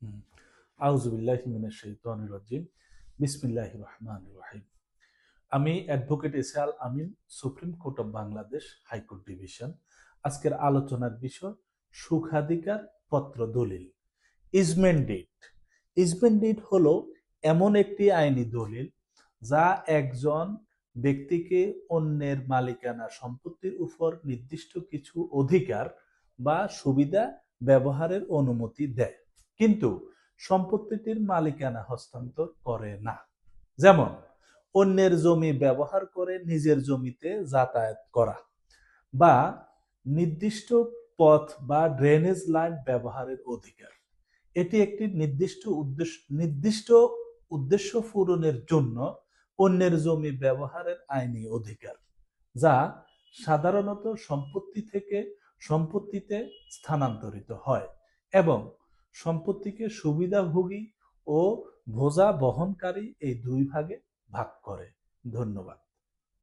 হুম। আউযুবিল্লাহি মিনাশ শাইতানির রাজিম। বিসমিল্লাহির রহমানির রহিম। আমি advocate S A Al Amin, supreme court of Bangladesh high court division. আজকের আলোচনার বিষয় সুখাধিকার পত্র দলিল। Easement did. ইজমেন্ট ডিড হলো এমন একটি আইনি দলিল যা একজন ব্যক্তিকে অন্যের মালিকানা সম্পত্তির উপর নির্দিষ্ট কিছু অধিকার বা সুবিধা ব্যবহারের অনুমতি দেয়, কিন্তু সম্পত্তিটির মালিকানা হস্তান্তর করে না। যেমন অন্যের জমি ব্যবহার করে নিজের জমিতে যাতায়াত করা, বা নির্দিষ্ট পথ বা ড্রেনেজ লাইন ব্যবহারের অধিকার। এটি একটি নির্দিষ্ট উদ্দেশ্য পূরণের জন্য অন্যের জমি ব্যবহারের আইনি অধিকার, যা সাধারণত সম্পত্তি থেকে সম্পত্তিতে স্থানান্তরিত হয় এবং সম্পত্তিকে সুবিধাভোগী ও বোঝা বহনকারী এই দুই ভাগে ভাগ করে। ধন্যবাদ।